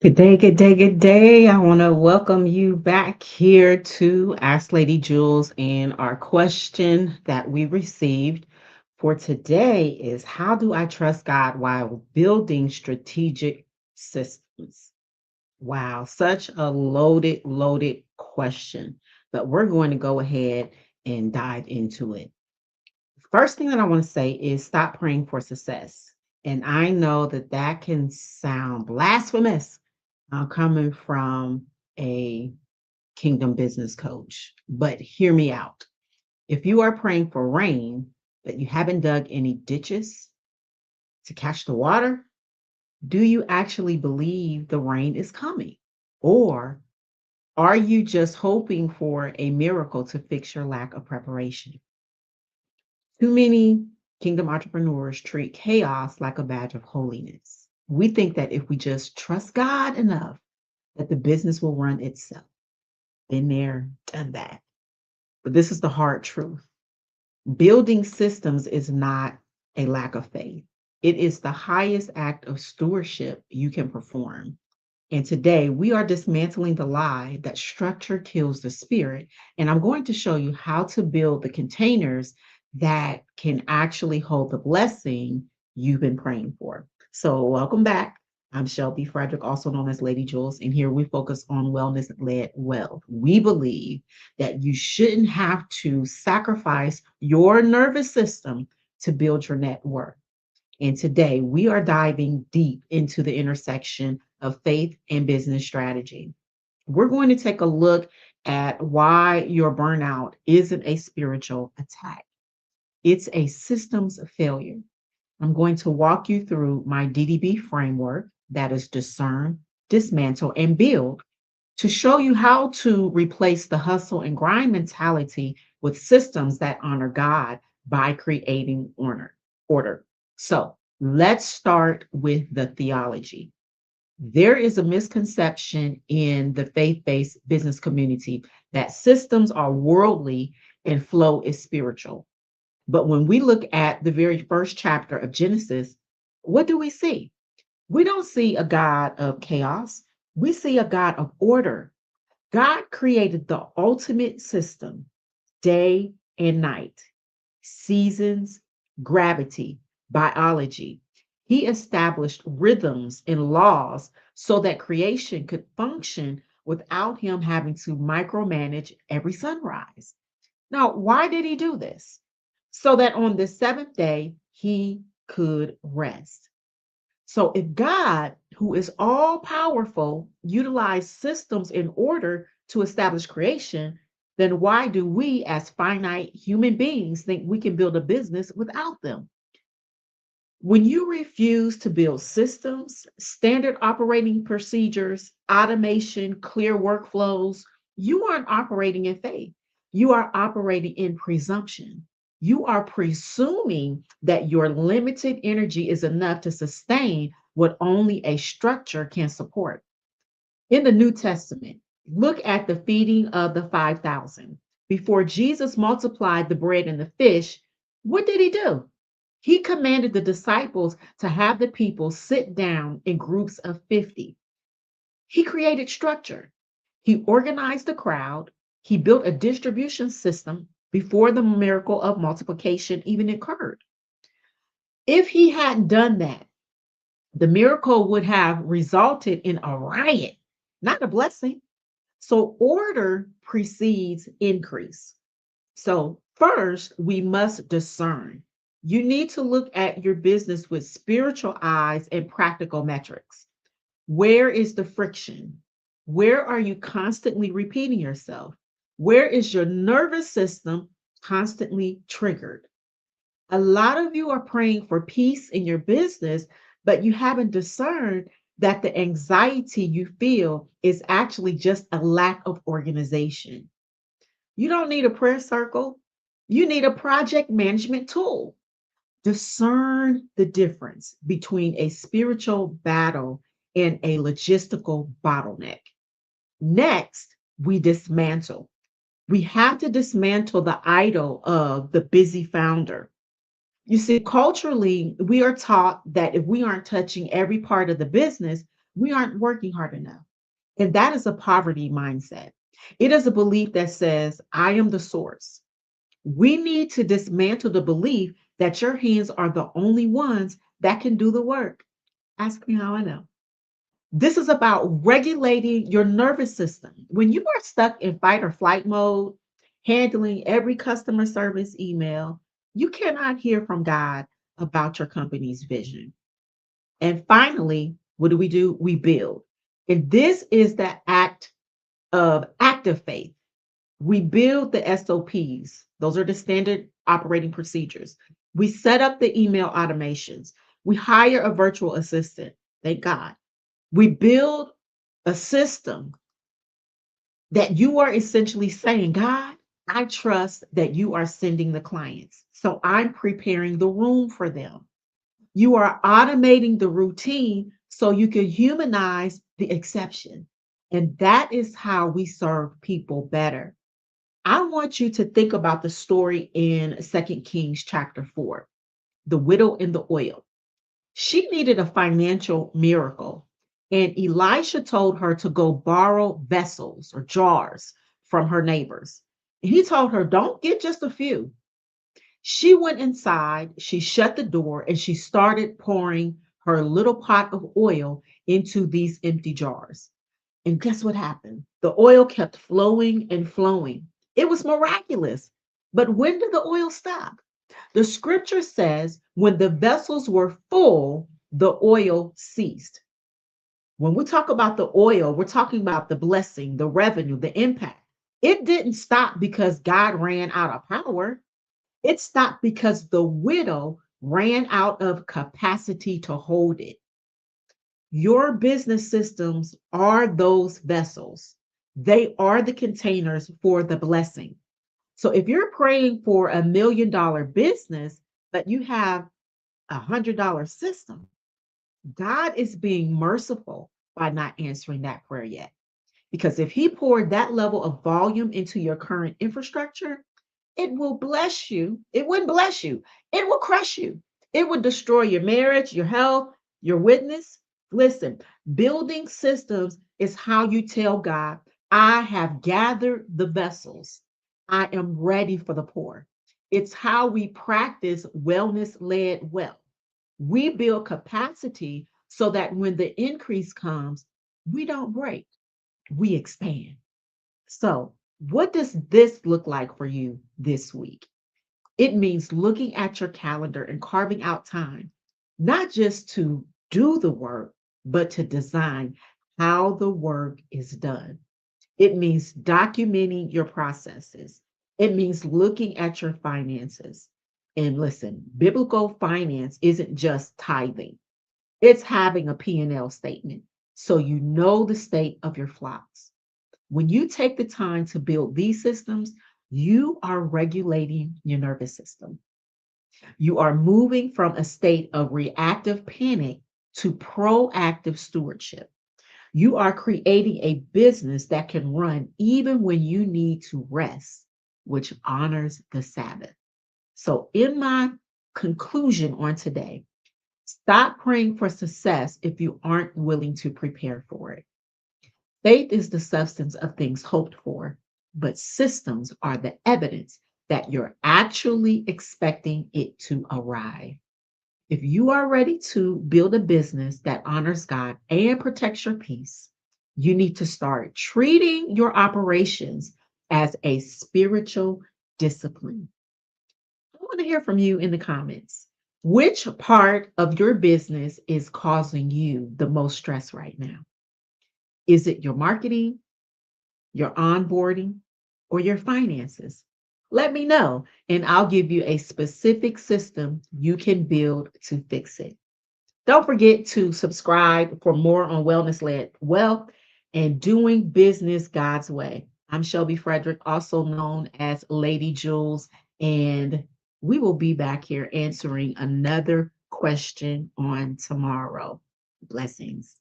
Good day, good day, good day. I want to welcome you back here to Ask Lady Jules. And our question that we received for today is, how do I trust God while building strategic systems? Wow, such a loaded question. But we're going to go ahead and dive into it. First thing that I want to say is stop praying for success. And I know that that can sound blasphemous coming from a kingdom business coach, but hear me out. If you are praying for rain, but you haven't dug any ditches to catch the water, do you actually believe the rain is coming? Or are you just hoping for a miracle to fix your lack of preparation? Too many kingdom entrepreneurs treat chaos like a badge of holiness. We think that if we just trust God enough, that the business will run itself. Been there, done that. But this is the hard truth. Building systems is not a lack of faith. It is the highest act of stewardship you can perform. And today we are dismantling the lie that structure kills the spirit. And I'm going to show you how to build the containers that can actually hold the blessing you've been praying for. So, welcome back. I'm Shelby Frederick, also known as Lady Jules, and here we focus on wellness led wealth. We believe that you shouldn't have to sacrifice your nervous system to build your net worth. And today we are diving deep into the intersection of faith and business strategy. We're going to take a look at why your burnout isn't a spiritual attack, it's a systems failure. I'm going to walk you through my D.D.B framework, that is discern, dismantle, and build, to show you how to replace the hustle and grind mentality with systems that honor God by creating order. So let's start with the theology. There is a misconception in the faith based business community that systems are worldly and flow is spiritual. But when we look at the very first chapter of Genesis, what do we see? We don't see a God of chaos. We see a God of order. God created the ultimate system, day and night, seasons, gravity, biology. He established rhythms and laws so that creation could function without him having to micromanage every sunrise. Now, why did he do this? So that on the seventh day, he could rest. So if God, who is all powerful, utilized systems in order to establish creation, then why do we as finite human beings think we can build a business without them? When you refuse to build systems, standard operating procedures, automation, clear workflows, you aren't operating in faith. You are operating in presumption. You are presuming that your limited energy is enough to sustain what only a structure can support. In the New Testament, look at the feeding of the 5,000. Before Jesus multiplied the bread and the fish, what did he do? He commanded the disciples to have the people sit down in groups of 50. He created structure. He organized the crowd. He built a distribution system before the miracle of multiplication even occurred. If he hadn't done that, the miracle would have resulted in a riot, not a blessing. So order precedes increase. So first, we must discern. You need to look at your business with spiritual eyes and practical metrics. Where is the friction? Where are you constantly repeating yourself? Where is your nervous system constantly triggered? A lot of you are praying for peace in your business, but you haven't discerned that the anxiety you feel is actually just a lack of organization. You don't need a prayer circle, you need a project management tool. Discern the difference between a spiritual battle and a logistical bottleneck. Next, we dismantle. We have to dismantle the idol of the busy founder. You see, culturally, we are taught that if we aren't touching every part of the business, We aren't working hard enough. And that is a poverty mindset. It is a belief that says, I am the source. We need to dismantle the belief that your hands are the only ones that can do the work. Ask me how I know. This is about regulating your nervous system. When you are stuck in fight or flight mode, handling every customer service email, you cannot hear from God about your company's vision. And finally, what do? We build. And this is the act of active faith. We build the SOPs. Those are the standard operating procedures. We set up the email automations. We hire a virtual assistant. Thank God. We build a system that you are essentially saying, God, I trust that you are sending the clients. So I'm preparing the room for them. You are automating the routine so you can humanize the exception. And that is how we serve people better. I want you to think about the story in Second Kings chapter 4, the widow and the oil. She needed a financial miracle, and Elisha told her to go borrow vessels or jars from her neighbors. And he told her, don't get just a few. She went inside, she shut the door, and she started pouring her little pot of oil into these empty jars. And guess what happened? The oil kept flowing and flowing. It was miraculous. But when did the oil stop? The scripture says, when the vessels were full, the oil ceased. When we talk about the oil, we're talking about the blessing, the revenue, the impact. It didn't stop because God ran out of power. It stopped because the widow ran out of capacity to hold it. Your business systems are those vessels. They are the containers for the blessing. So if you're praying for $1 million business, but you have $100 system, God is being merciful by not answering that prayer yet. Because if He poured that level of volume into your current infrastructure, it will bless you. It wouldn't bless you. It will crush you. It would destroy your marriage, your health, your witness. Listen, building systems is how you tell God, I have gathered the vessels. I am ready for the pour. It's how we practice wellness led wealth. We build capacity so that when the increase comes, we don't break, we expand. So, what does this look like for you this week? It means looking at your calendar and carving out time, not just to do the work, but to design how the work is done. It means documenting your processes. It means looking at your finances. And listen, biblical finance isn't just tithing. It's having a P&L statement so you know the state of your flocks. When you take the time to build these systems, you are regulating your nervous system. You are moving from a state of reactive panic to proactive stewardship. You are creating a business that can run even when you need to rest, which honors the Sabbath. So, in my conclusion on today, stop praying for success if you aren't willing to prepare for it. Faith is the substance of things hoped for, but systems are the evidence that you're actually expecting it to arrive. If you are ready to build a business that honors God and protects your peace, you need to start treating your operations as a spiritual discipline. I want to hear from you in the comments. Which part of your business is causing you the most stress right now? Is it your marketing, your onboarding, or your finances? Let me know, and I'll give you a specific system you can build to fix it. Don't forget to subscribe for more on wellness led wealth and doing business God's way. I'm Shelby Frederick, also known as Lady Jules, and we will be back here answering another question on tomorrow. Blessings.